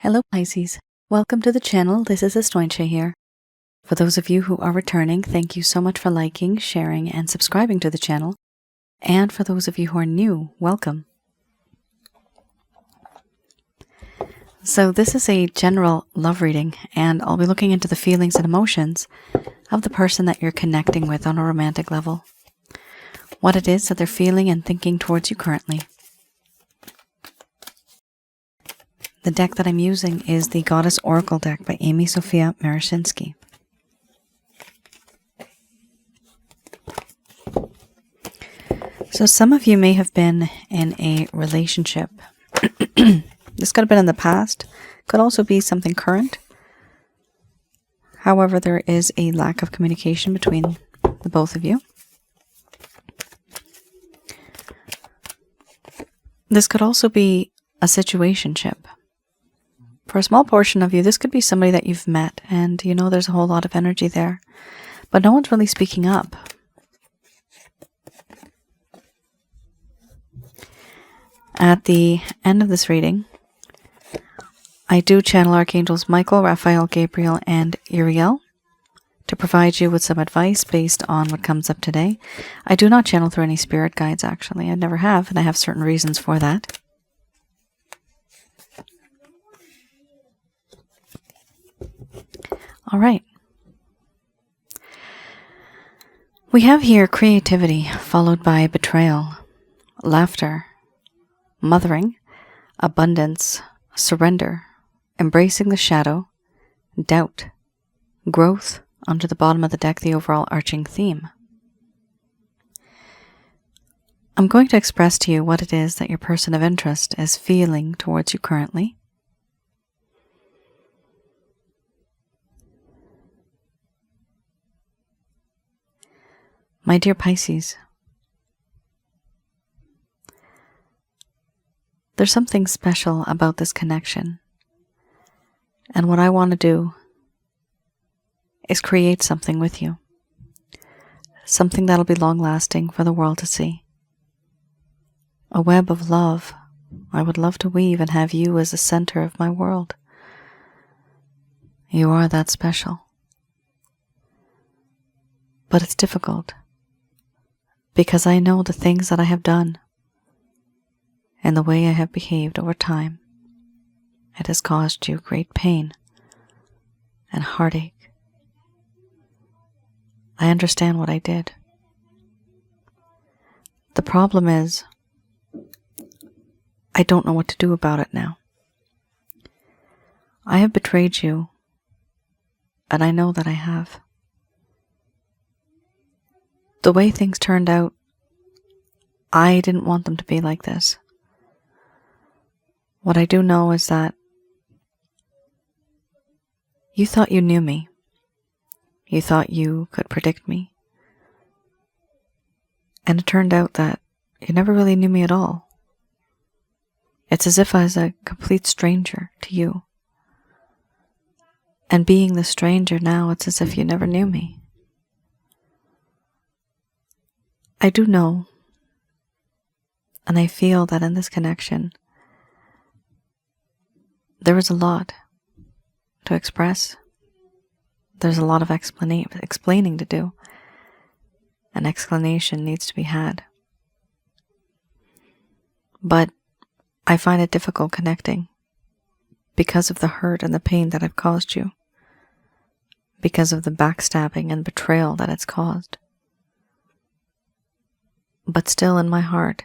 Hello Pisces, welcome to the channel. This is Asnointia here. For those of you who are returning, thank you so much for liking, sharing, and subscribing to the channel. And for those of you who are new, welcome. So this is a general love reading, and I'll be looking into the feelings and emotions of the person that you're connecting with on a romantic level. What it is that they're feeling and thinking towards you currently. The deck that I'm using is the Goddess Oracle deck by Amy Sophia Marashinsky. So some of you may have been in a relationship. This could have been in the past, could also be something current. However, there is a lack of communication between the both of you. This could also be a situationship. For a small portion of you, this could be somebody that you've met and you know there's a whole lot of energy there, but no one's really speaking up. At the end of this reading, I do channel Archangels Michael, Raphael, Gabriel, and Uriel to provide you with some advice based on what comes up today. I do not channel through any spirit guides, actually. I never have, and I have certain reasons for that. All right. We have here creativity followed by betrayal, laughter, mothering, abundance, surrender, embracing the shadow, doubt, growth, onto the bottom of the deck, the overall arching theme. I'm going to express to you what it is that your person of interest is feeling towards you currently. My dear Pisces, there's something special about this connection. And what I want to do is create something with you. Something that'll be long-lasting for the world to see. A web of love I would love to weave and have you as the center of my world. You are that special. But it's difficult. Because I know the things that I have done and the way I have behaved over time. It has caused you great pain and heartache. I understand what I did. The problem is, I don't know what to do about it now. I have betrayed you, and I know that I have. The way things turned out, I didn't want them to be like this. What I do know is that you thought you knew me. You thought you could predict me. And it turned out that you never really knew me at all. It's as if I was a complete stranger to you. And being the stranger now, it's as if you never knew me. I do know, and I feel that in this connection, there is a lot to express. There's a lot of explaining to do. An explanation needs to be had. But I find it difficult connecting because of the hurt and the pain that I've caused you, because of the backstabbing and betrayal that it's caused. But still in my heart,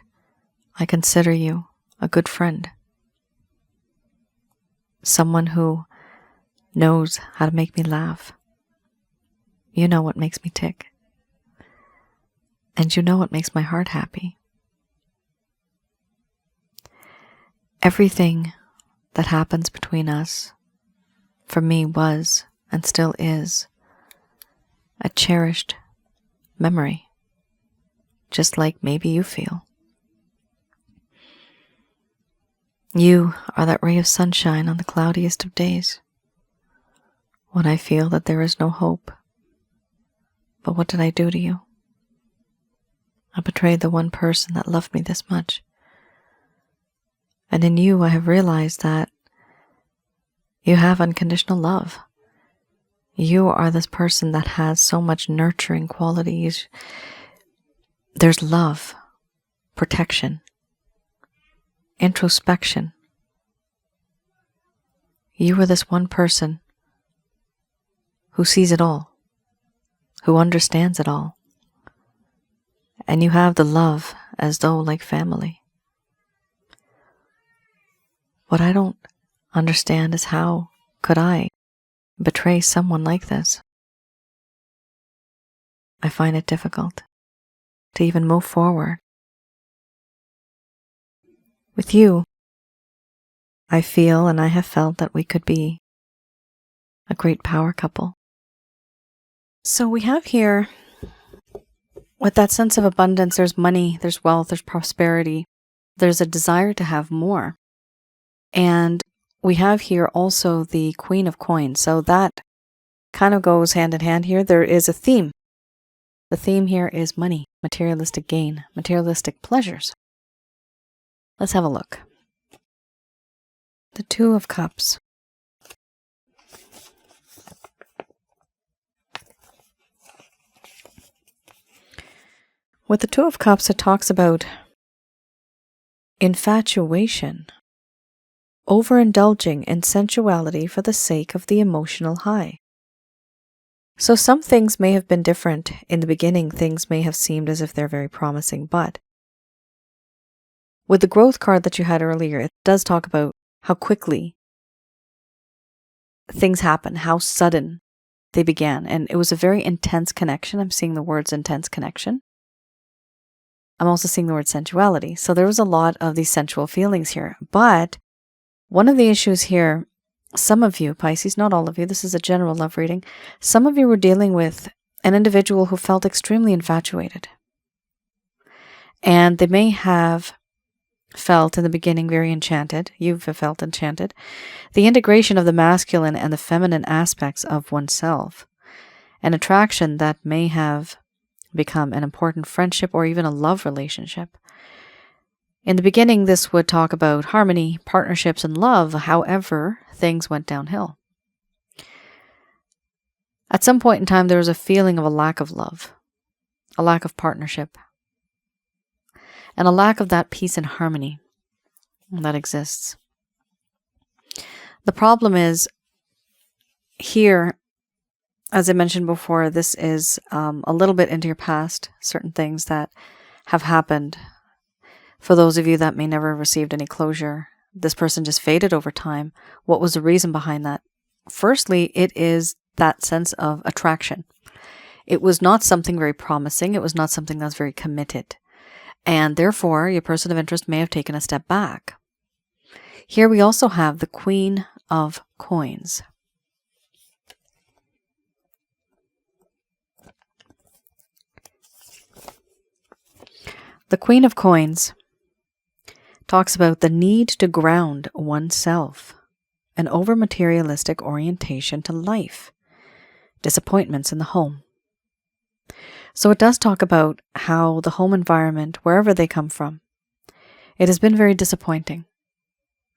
I consider you a good friend. Someone who knows how to make me laugh. You know what makes me tick. And you know what makes my heart happy. Everything that happens between us, for me, was and still is a cherished memory. Just like maybe you feel. You are that ray of sunshine on the cloudiest of days. When I feel that there is no hope. But what did I do to you? I betrayed the one person that loved me this much. And in you I have realized that You have unconditional love. You are this person that has so much nurturing qualities. There's love, protection, introspection. You are this one person who sees it all, who understands it all. And you have the love as though like family. What I don't understand is how could I betray someone like this? I find it difficult to even move forward. With you, I feel and I have felt that we could be a great power couple. So we have here, with that sense of abundance, there's money, there's wealth, there's prosperity, there's a desire to have more. And we have here also the Queen of Coins. So that kind of goes hand in hand here. There is a theme. The theme here is money, materialistic gain, materialistic pleasures. Let's have a look. The Two of Cups. With the Two of Cups, it talks about infatuation, overindulging in sensuality for the sake of the emotional high. So some things may have been different. In the beginning, things may have seemed as if they're very promising, but with the growth card that you had earlier, it does talk about how quickly things happen, how sudden they began. And it was a very intense connection. I'm seeing the words intense connection. I'm also seeing the word sensuality. So there was a lot of these sensual feelings here. But one of the issues here, some of you, Pisces, not all of you, this is a general love reading, some of you were dealing with an individual who felt extremely infatuated. And they may have felt in the beginning very enchanted. You've felt enchanted. The integration of the masculine and the feminine aspects of oneself. An attraction that may have become an important friendship or even a love relationship. In the beginning, this would talk about harmony, partnerships, and love. However, things went downhill. At some point in time, there was a feeling of a lack of love, a lack of partnership, and a lack of that peace and harmony that exists. The problem is here, as I mentioned before, this is a little bit into your past, certain things that have happened. For those of you that may never have received any closure, this person just faded over time. What was the reason behind that? Firstly, it is that sense of attraction. It was not something very promising. It was not something that's very committed. And therefore, your person of interest may have taken a step back. Here we also have the Queen of Coins. The Queen of Coins talks about the need to ground oneself, an over-materialistic orientation to life, disappointments in the home. So it does talk about how the home environment, wherever they come from, it has been very disappointing.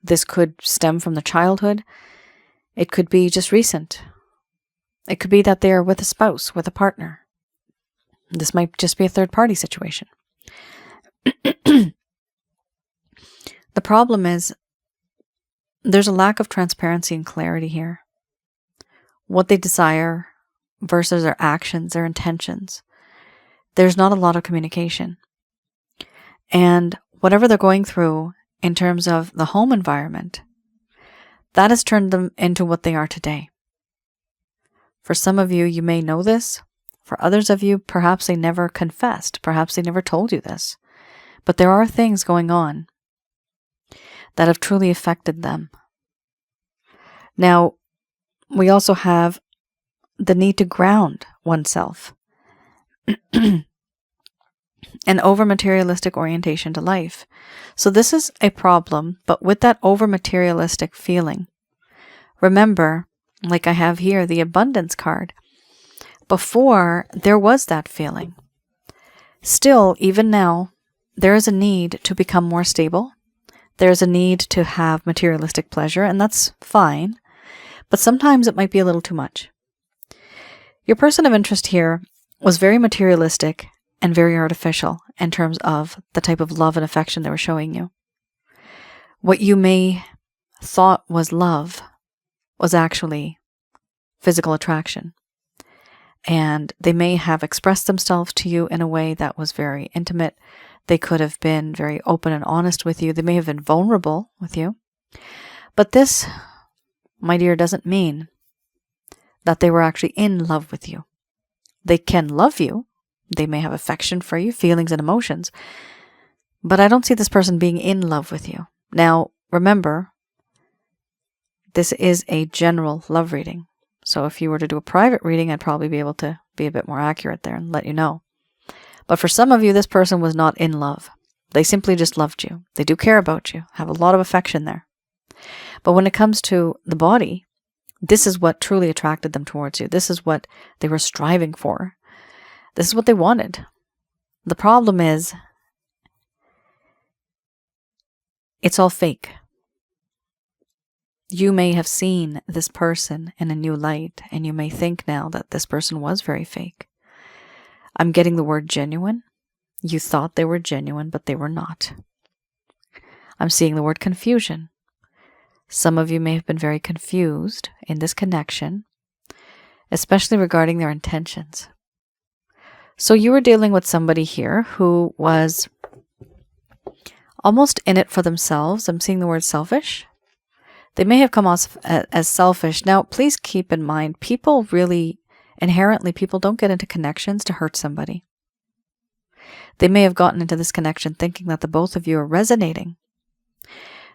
This could stem from the childhood. It could be just recent. It could be that they're with a spouse, with a partner. This might just be a third-party situation. The problem is there's a lack of transparency and clarity here. What they desire versus their actions, their intentions. There's not a lot of communication. And whatever they're going through in terms of the home environment, that has turned them into what they are today. For some of you, you may know this. For others of you, perhaps they never confessed. Perhaps they never told you this. But there are things going on that have truly affected them. Now, we also have the need to ground oneself. An over-materialistic orientation to life. So this is a problem, but with that over-materialistic feeling, remember, like I have here, the abundance card. Before, there was that feeling. Still, even now, there is a need to become more stable. There's a need to have materialistic pleasure, and that's fine. but sometimes it might be a little too much. Your person of interest here was very materialistic and very artificial in terms of the type of love and affection they were showing you. What you may thought was love was actually physical attraction. And they may have expressed themselves to you in a way that was very intimate. They could have been very open and honest with you. They may have been vulnerable with you. But this, my dear, doesn't mean that they were actually in love with you. They can love you. They may have affection for you, feelings and emotions. But I don't see this person being in love with you. Now, remember, this is a general love reading. So if you were to do a private reading, I'd probably be able to be a bit more accurate there and let you know. But for some of you, this person was not in love. They simply just loved you. They do care about you, have a lot of affection there. But when it comes to the body, this is what truly attracted them towards you. This is what they were striving for. This is what they wanted. The problem is, it's all fake. You may have seen this person in a new light, and you may think now that this person was very fake. I'm getting the word genuine. You thought they were genuine, but they were not. I'm seeing the word confusion. Some of you may have been very confused in this connection, especially regarding their intentions. So you were dealing with somebody here who was almost in it for themselves. I'm seeing the word selfish. They may have come off as selfish. Now, please keep in mind, people really, inherently, people don't get into connections to hurt somebody. They may have gotten into this connection thinking that the both of you are resonating.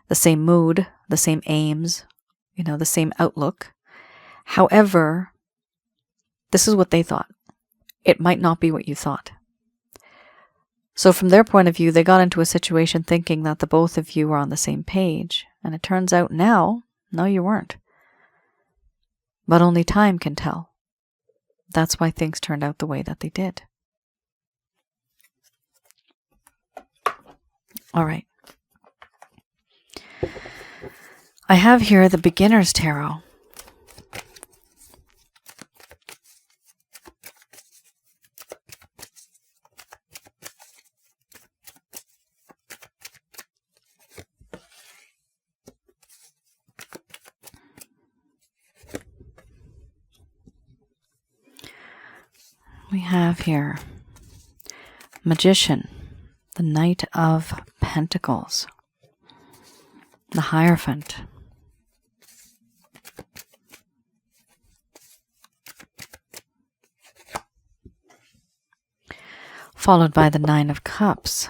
The same mood, the same aims, the same outlook. However, this is what they thought. It might not be what you thought. So from their point of view, they got into a situation thinking that the both of you were on the same page. And it turns out now, no, you weren't. But only time can tell. That's why things turned out the way that they did. All right. I have here the Beginner's Tarot. We have here Magician, the Knight of Pentacles, the Hierophant, followed by the Nine of Cups.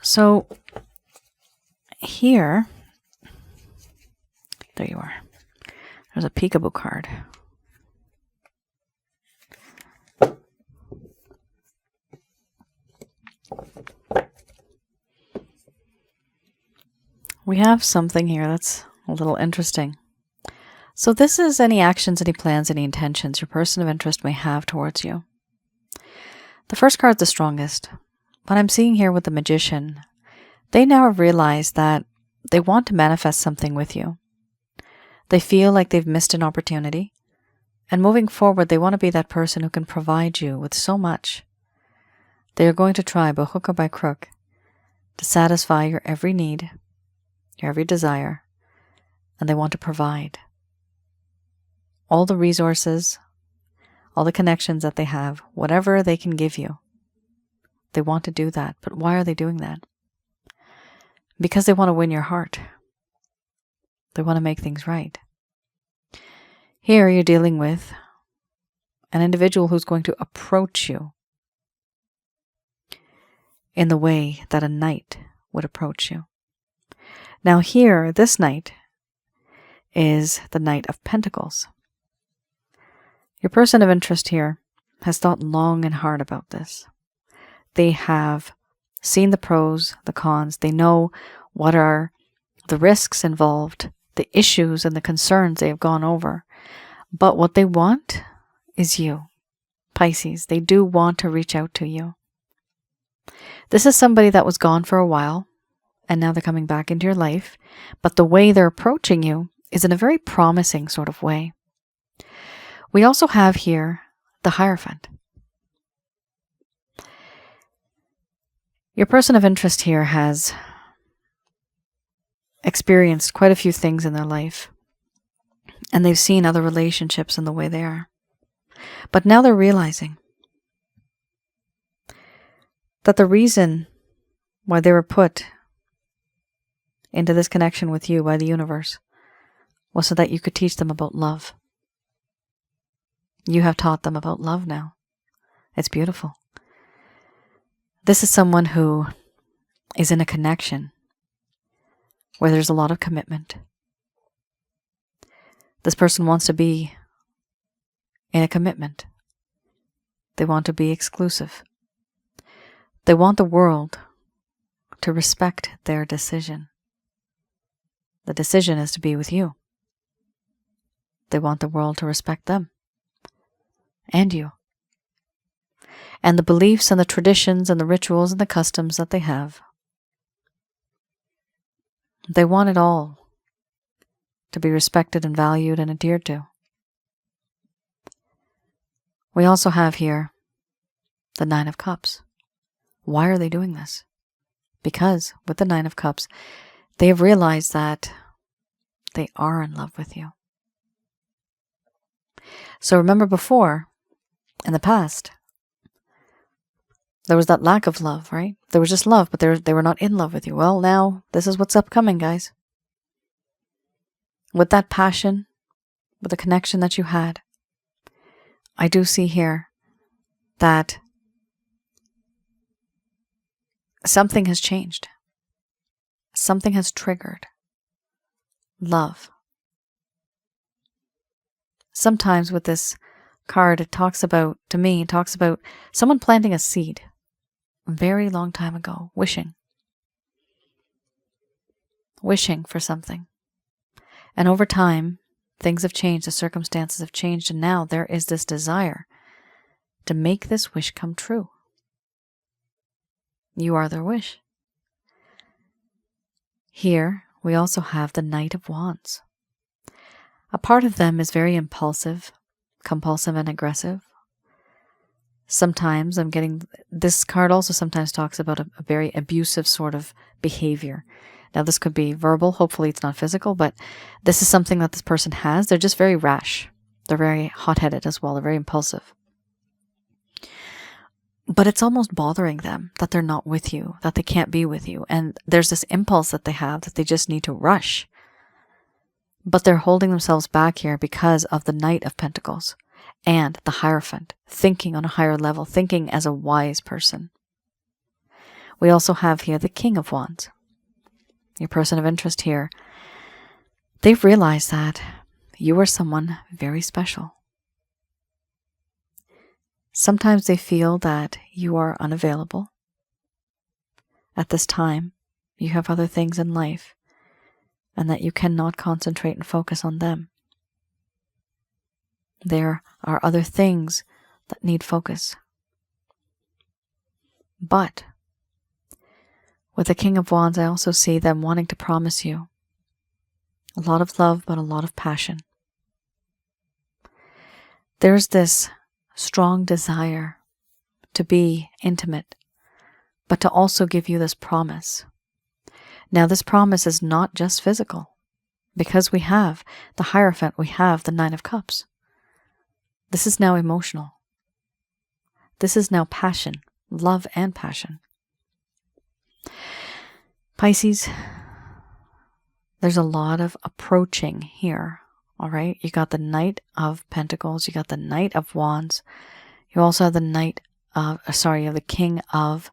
So here, there you are. There's a peekaboo card. We have something here that's a little interesting. So this is any actions, any plans, any intentions your person of interest may have towards you. The first card's the strongest, but I'm seeing here with the Magician, they now have realized that they want to manifest something with you. They feel like they've missed an opportunity, and moving forward, they want to be that person who can provide you with so much. They are going to try, by hook or by crook, to satisfy your every need, your every desire, and they want to provide all the resources, all the connections that they have, whatever they can give you. They want to do that. But why are they doing that? Because they want to win your heart. They want to make things right. Here you're dealing with an individual who's going to approach you in the way that a knight would approach you. Now here, this knight is the Knight of Pentacles. Your person of interest here has thought long and hard about this. They have seen the pros, the cons. They know what are the risks involved, the issues and the concerns they have gone over. But what they want is you, Pisces. They do want to reach out to you. This is somebody that was gone for a while, and now they're coming back into your life. But the way they're approaching you is in a very promising sort of way. We also have here the Hierophant. Your person of interest here has experienced quite a few things in their life, and they've seen other relationships in the way they are. But now they're realizing that the reason why they were put into this connection with you by the universe was so that you could teach them about love. You have taught them about love now. It's beautiful. This is someone who is in a connection where there's a lot of commitment. This person wants to be in a commitment. They want to be exclusive. They want the world to respect their decision. The decision is to be with you. They want the world to respect them and you. And the beliefs and the traditions and the rituals and the customs that they have. They want it all to be respected and valued and adhered to. We also have here the Nine of Cups. Why are they doing this? Because with the Nine of Cups, they have realized that they are in love with you. So remember before, in the past, there was that lack of love, right? There was just love, but they were not in love with you. Well, now, this is what's upcoming, guys. With that passion, with the connection that you had, I do see here that something has changed. Something has triggered love. Sometimes with this card, it talks about someone planting a seed a very long time ago, wishing for something. And over time, things have changed, the circumstances have changed, and now there is this desire to make this wish come true. You are their wish. Here, we also have the Knight of Wands. A part of them is very impulsive, compulsive, and aggressive. Sometimes this card also sometimes talks about a very abusive sort of behavior. Now, this could be verbal. Hopefully it's not physical, but this is something that this person has. They're just very rash. They're very hot-headed as well. They're very impulsive. But it's almost bothering them that they're not with you, that they can't be with you. And there's this impulse that they have that they just need to rush. But they're holding themselves back here because of the Knight of Pentacles and the Hierophant, thinking on a higher level, thinking as a wise person. We also have here the King of Wands. Your person of interest here, they've realized that you are someone very special. Sometimes they feel that you are unavailable. At this time, you have other things in life, and that you cannot concentrate and focus on them. There are other things that need focus. But with the King of Wands, I also see them wanting to promise you a lot of love, but a lot of passion. There's this strong desire to be intimate, but to also give you this promise. Now, this promise is not just physical, because we have the Hierophant, we have the Nine of Cups. This is now emotional. This is now passion, love and passion. Pisces, there's a lot of approaching here, all right? You got the Knight of Pentacles, you got the Knight of Wands, you also have the you have the King of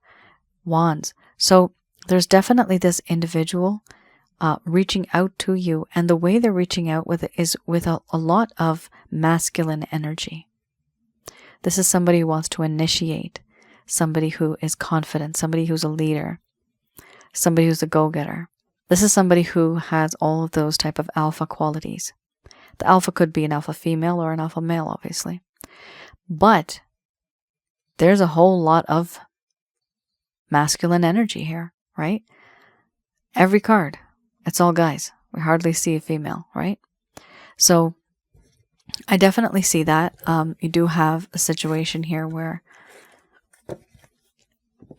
Wands. So there's definitely this individual reaching out to you, and the way they're reaching out with it is with a lot of masculine energy. This is somebody who wants to initiate, somebody who is confident, somebody who's a leader, somebody who's a go-getter. This is somebody who has all of those type of alpha qualities. The alpha could be an alpha female or an alpha male, obviously. But there's a whole lot of masculine energy here, right? Every card, it's all guys. We hardly see a female, right? So I definitely see that. You do have a situation here where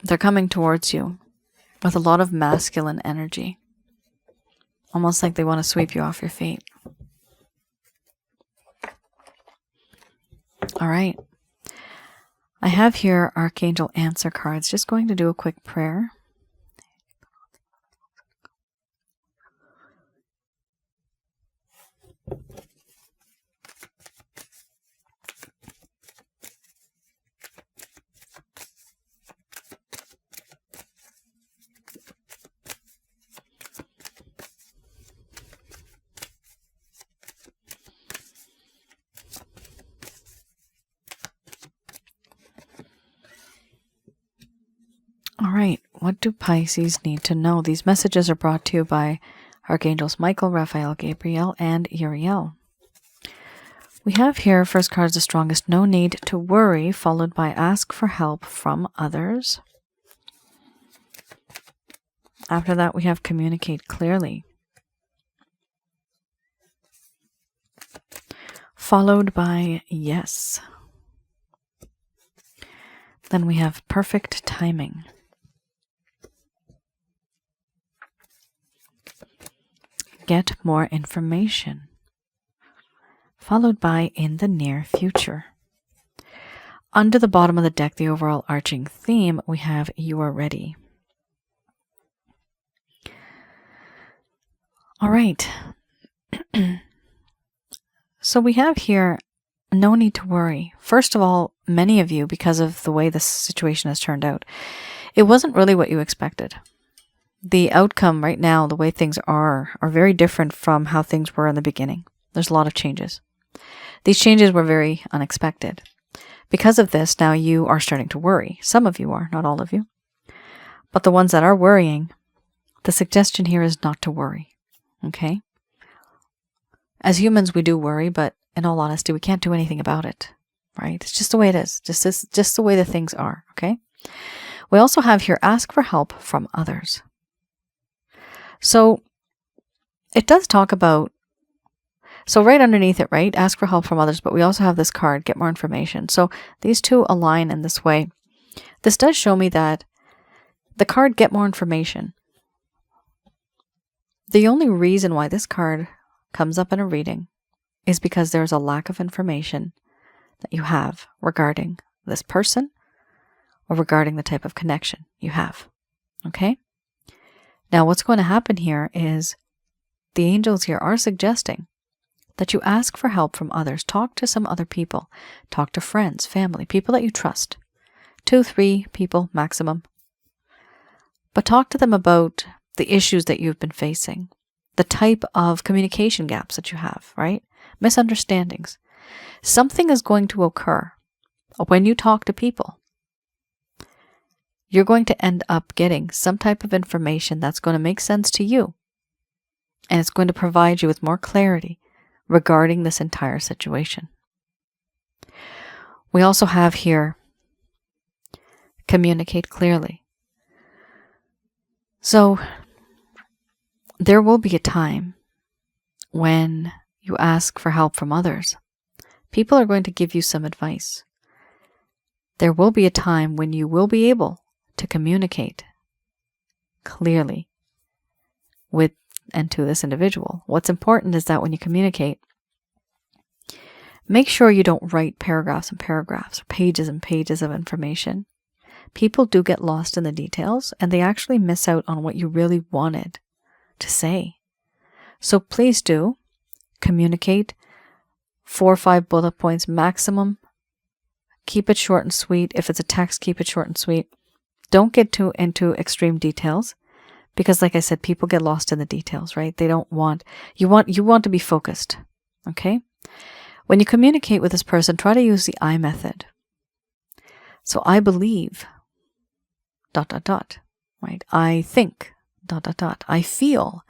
they're coming towards you with a lot of masculine energy. Almost like they want to sweep you off your feet. All right. I have here Archangel Answer cards. Just going to do a quick prayer. All right, what do Pisces need to know? These messages are brought to you by Archangels Michael, Raphael, Gabriel, and Uriel. We have here, first card is the strongest, no need to worry, followed by ask for help from others. After that, we have communicate clearly. Followed by yes. Then we have perfect timing. Get more information. Followed by in the near future. Under the bottom of the deck, the overall arching theme, we have you are ready. All right. So we have here no need to worry. First of all, many of you, because of the way this situation has turned out, it wasn't really what you expected. The outcome right now, the way things are very different from how things were in the beginning. There's a lot of changes. These changes were very unexpected. Because of this, now you are starting to worry. Some of you are, not all of you. But the ones that are worrying, the suggestion here is not to worry. Okay? As humans, we do worry, but in all honesty, we can't do anything about it. Right? It's just the way it is. Just the way the things are. Okay? We also have here, ask for help from others. So it does talk about, so right underneath it, right, ask for help from others, but we also have this card, get more information. So these two align in this way. This does show me that the card, get more information. The only reason why this card comes up in a reading is because there's a lack of information that you have regarding this person or regarding the type of connection you have. Okay? Now, what's going to happen here is the angels here are suggesting that you ask for help from others. Talk to some other people. Talk to friends, family, people that you trust. 2, 3 people maximum. But talk to them about the issues that you've been facing, the type of communication gaps that you have, right? Misunderstandings. Something is going to occur when you talk to people. You're going to end up getting some type of information that's going to make sense to you. And it's going to provide you with more clarity regarding this entire situation. We also have here, communicate clearly. So, there will be a time when you ask for help from others. People are going to give you some advice. There will be a time when you will be able to communicate clearly with and to this individual. What's important is that when you communicate, make sure you don't write paragraphs and paragraphs, or pages and pages of information. People do get lost in the details, and they actually miss out on what you really wanted to say. So please do communicate 4 or 5 bullet points maximum. Keep it short and sweet. If it's a text, keep it short and sweet. Don't get too into extreme details, because like I said, people get lost in the details, right? They don't want, you want to be focused, okay? When you communicate with this person, try to use the I method. So I believe, ... right? I think, ... I feel, ...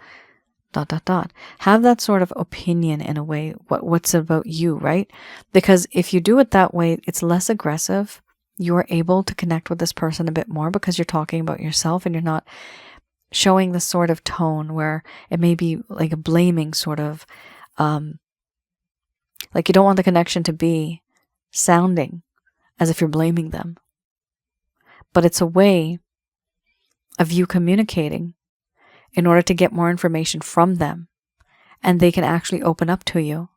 Have that sort of opinion in a way, what's about you, right? Because if you do it that way, it's less aggressive. You're able to connect with this person a bit more because you're talking about yourself and you're not showing the sort of tone where it may be like a blaming sort of Like, you don't want the connection to be sounding as if you're blaming them. But it's a way of you communicating in order to get more information from them, and they can actually open up to you,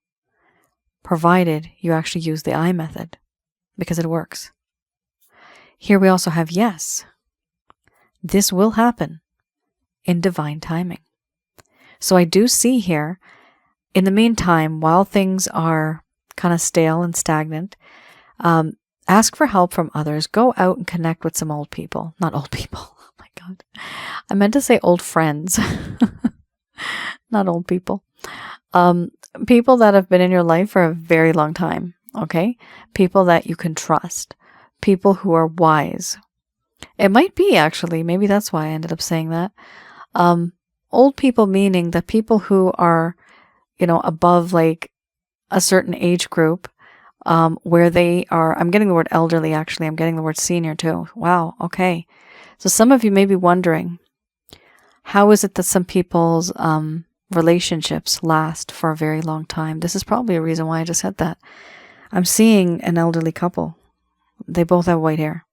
provided you actually use the I method, because it works. Here we also have yes. This will happen in divine timing. So I do see here, in the meantime, while things are kind of stale and stagnant, ask for help from others. Go out and connect with some old people. Not old people. Oh my God. I meant to say old friends. Not old people. People that have been in your life for a very long time. Okay? People that you can trust. People who are wise. It might be, actually. Maybe that's why I ended up saying that. Old people meaning the people who are, above like a certain age group, where they are, I'm getting the word elderly, actually. I'm getting the word senior too. Wow. Okay. So some of you may be wondering, how is it that some people's relationships last for a very long time? This is probably a reason why I just said that. I'm seeing an elderly couple. They both have white hair.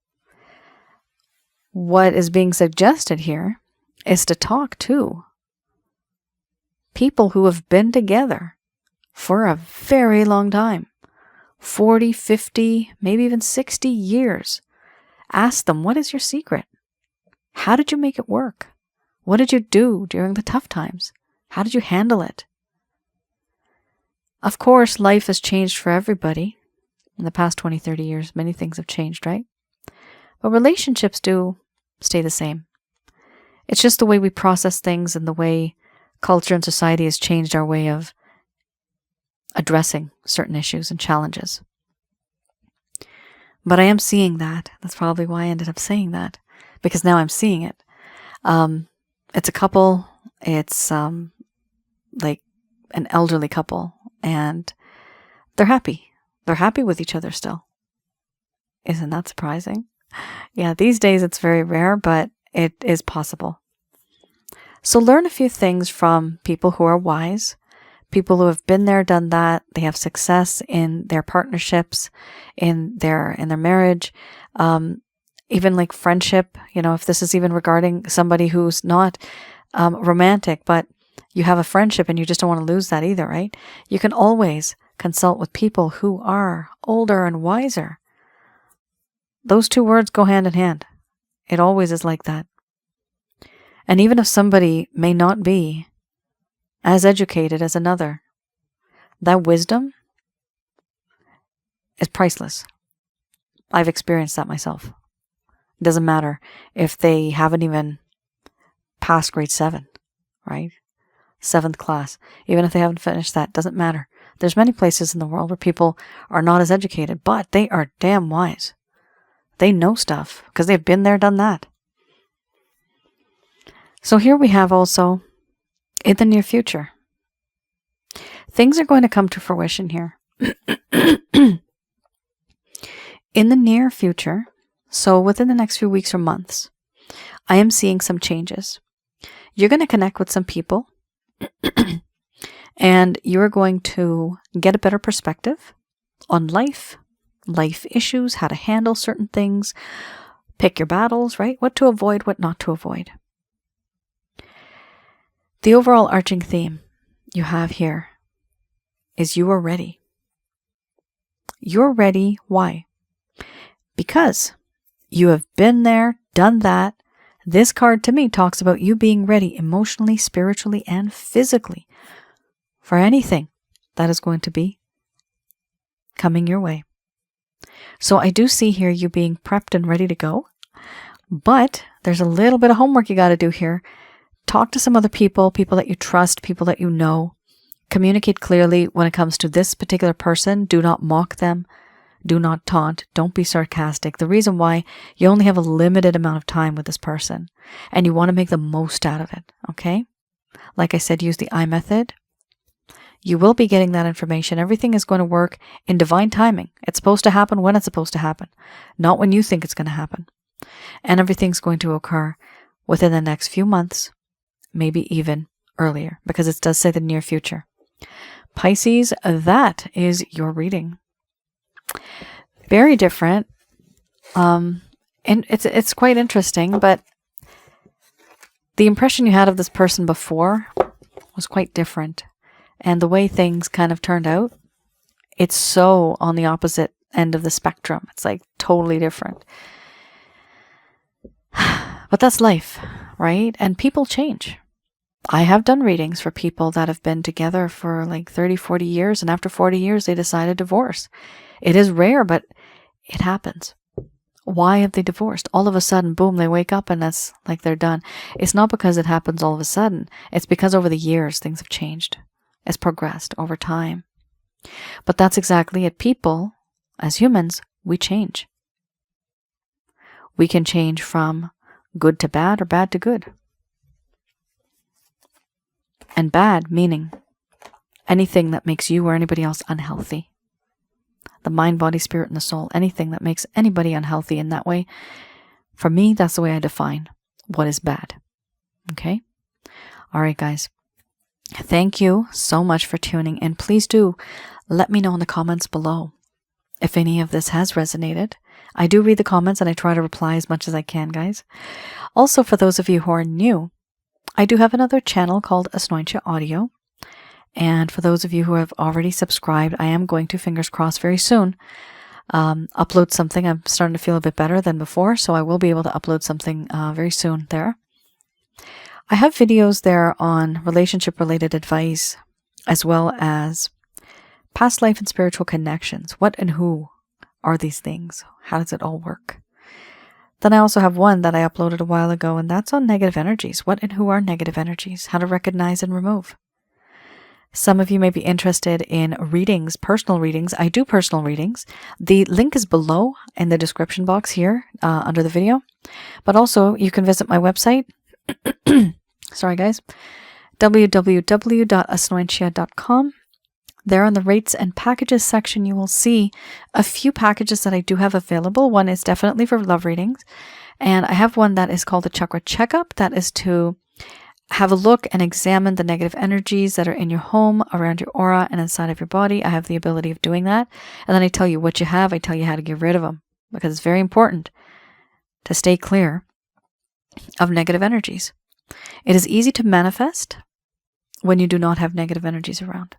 What is being suggested here is to talk to people who have been together for a very long time. 40, 50, maybe even 60 years. Ask them, what is your secret? How did you make it work? What did you do during the tough times? How did you handle it? Of course, life has changed for everybody. In the past 20, 30 years, many things have changed, right? But relationships do stay the same. It's just the way we process things and the way culture and society has changed our way of addressing certain issues and challenges. But I am seeing that. That's probably why I ended up saying that, because now I'm seeing it. It's a couple. It's like an elderly couple, and they're happy. They're happy with each other still. Isn't that surprising? Yeah, these days it's very rare, but it is possible. So learn a few things from people who are wise, people who have been there, done that. They have success in their partnerships, in their marriage, even like friendship. If this is even regarding somebody who's not romantic, but you have a friendship and you just don't want to lose that either, right? You can always consult with people who are older and wiser. Those two words go hand in hand. It always is like that. And even if somebody may not be as educated as another, that wisdom is priceless. I've experienced that myself. It doesn't matter if they haven't even passed grade 7, right? 7th class. Even if they haven't finished that, doesn't matter. There's many places in the world where people are not as educated, but they are damn wise. They know stuff because they've been there, done that. So here we have also, in the near future, things are going to come to fruition here. In the near future, so within the next few weeks or months, I am seeing some changes. You're going to connect with some people and you're going to get a better perspective on life issues, how to handle certain things, pick your battles, right? What to avoid, what not to avoid. The overall arching theme you have here is you are ready. You're ready. Why? Because you have been there, done that. This card to me talks about you being ready emotionally, spiritually, and physically for anything that is going to be coming your way. So I do see here you being prepped and ready to go, but there's a little bit of homework you got to do here. Talk to some other people that you trust, people that you know. Communicate clearly when it comes to this particular person. Do not mock them. Do not taunt. Don't be sarcastic. The reason why, you only have a limited amount of time with this person and you want to make the most out of it, okay? Like I said, use the I method. You will be getting that information. Everything is going to work in divine timing. It's supposed to happen when it's supposed to happen, not when you think it's going to happen. And everything's going to occur within the next few months, maybe even earlier, because it does say the near future. Pisces, that is your reading. Very different. And it's quite interesting, but the impression you had of this person before was quite different. And the way things kind of turned out, it's so on the opposite end of the spectrum. It's like totally different. But that's life, right? And people change. I have done readings for people that have been together for like 30, 40 years, and after 40 years, they decide to divorce. It is rare, but it happens. Why have they divorced? All of a sudden, boom, they wake up and that's like they're done. It's not because it happens all of a sudden. It's because over the years, things have changed. It's progressed over time. But that's exactly it. People, as humans, we change. We can change from good to bad or bad to good. And bad meaning anything that makes you or anybody else unhealthy. The mind, body, spirit, and the soul. Anything that makes anybody unhealthy in that way. For me, that's the way I define what is bad. Okay? All right, guys. Thank you so much for tuning in. Please do let me know in the comments below if any of this has resonated. I do read the comments and I try to reply as much as I can, guys. Also, for those of you who are new, I do have another channel called Asnointia Audio. And for those of you who have already subscribed, I am going to, fingers crossed, very soon upload something. I'm starting to feel a bit better than before, so I will be able to upload something very soon there. I have videos there on relationship-related advice, as well as past life and spiritual connections. What and who are these things? How does it all work? Then I also have one that I uploaded a while ago, and that's on negative energies. What and who are negative energies? How to recognize and remove. Some of you may be interested in readings, personal readings. I do personal readings. The link is below in the description box here under the video. But also, you can visit my website. Sorry, guys. www.asnointia.com. There on the rates and packages section, you will see a few packages that I do have available. One is definitely for love readings. And I have one that is called the Chakra Checkup. That is to have a look and examine the negative energies that are in your home, around your aura, and inside of your body. I have the ability of doing that. And then I tell you what you have. I tell you how to get rid of them. Because it's very important to stay clear of negative energies. It is easy to manifest when you do not have negative energies around.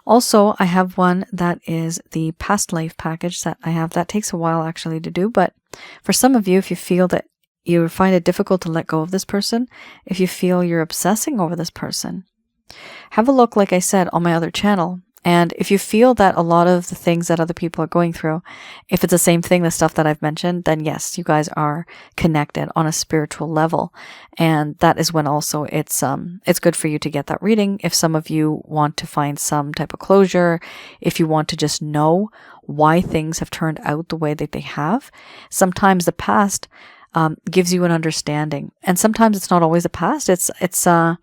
Also, I have one that is the past life package that I have. That takes a while actually to do, but for some of you, if you feel that you find it difficult to let go of this person, if you feel you're obsessing over this person, have a look, like I said, on my other channel. And if you feel that a lot of the things that other people are going through, if it's the same thing, the stuff that I've mentioned, then yes, you guys are connected on a spiritual level. And that is when also it's good for you to get that reading. If some of you want to find some type of closure, if you want to just know why things have turned out the way that they have, sometimes the past gives you an understanding. And sometimes it's not always the past. It's 4%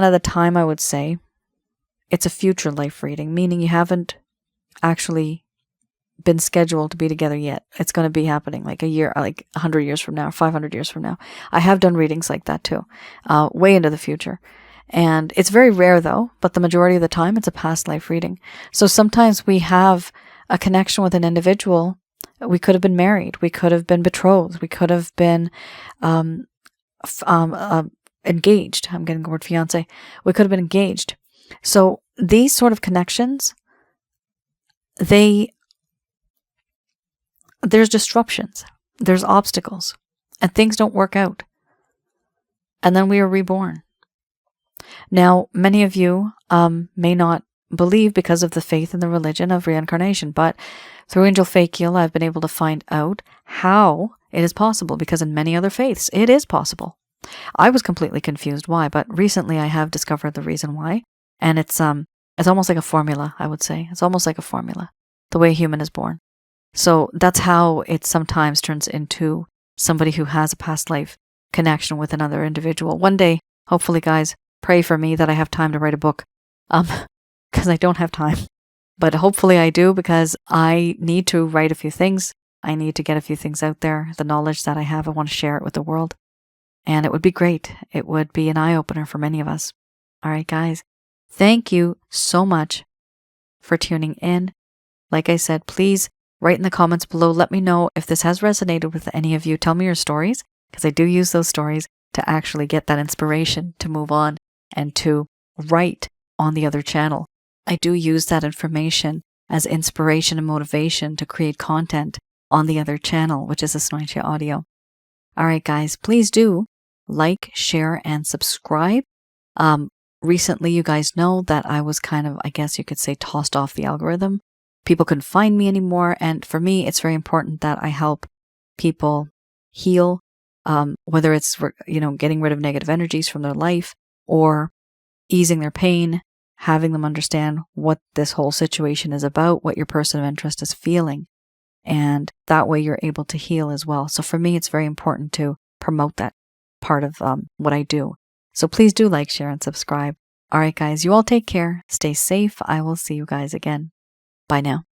of the time, I would say, it's a future life reading, meaning you haven't actually been scheduled to be together yet. It's going to be happening like a year, like 100 years from now, 500 years from now. I have done readings like that too, way into the future. And it's very rare though, but the majority of the time it's a past life reading. So sometimes we have a connection with an individual. We could have been married. We could have been betrothed. We could have been engaged. I'm getting the word fiance. We could have been engaged. So these sort of connections, there's disruptions, there's obstacles, and things don't work out. And then we are reborn. Now, many of you may not believe because of the faith and the religion of reincarnation, but through Angel Fakiel, I've been able to find out how it is possible, because in many other faiths, it is possible. I was completely confused why, but recently I have discovered the reason why. And it's almost like a formula, I would say. It's almost like a formula, the way a human is born. So that's how it sometimes turns into somebody who has a past life connection with another individual. One day, hopefully, guys, pray for me that I have time to write a book, because I don't have time. But hopefully I do, because I need to write a few things. I need to get a few things out there. The knowledge that I have, I want to share it with the world. And it would be great. It would be an eye-opener for many of us. All right, guys. Thank you so much for tuning in. Like I said, please write in the comments below. Let me know if this has resonated with any of you. Tell me your stories, because I do use those stories to actually get that inspiration to move on and to write on the other channel. I do use that information as inspiration and motivation to create content on the other channel, which is Asnointia Audio. All right, guys, please do like, share, and subscribe. Recently, you guys know that I was kind of, I guess you could say, tossed off the algorithm. People couldn't find me anymore. And for me, it's very important that I help people heal, whether it's, getting rid of negative energies from their life or easing their pain, having them understand what this whole situation is about, what your person of interest is feeling. And that way you're able to heal as well. So for me, it's very important to promote that part of what I do. So please do like, share, and subscribe. All right, guys, you all take care. Stay safe. I will see you guys again. Bye now.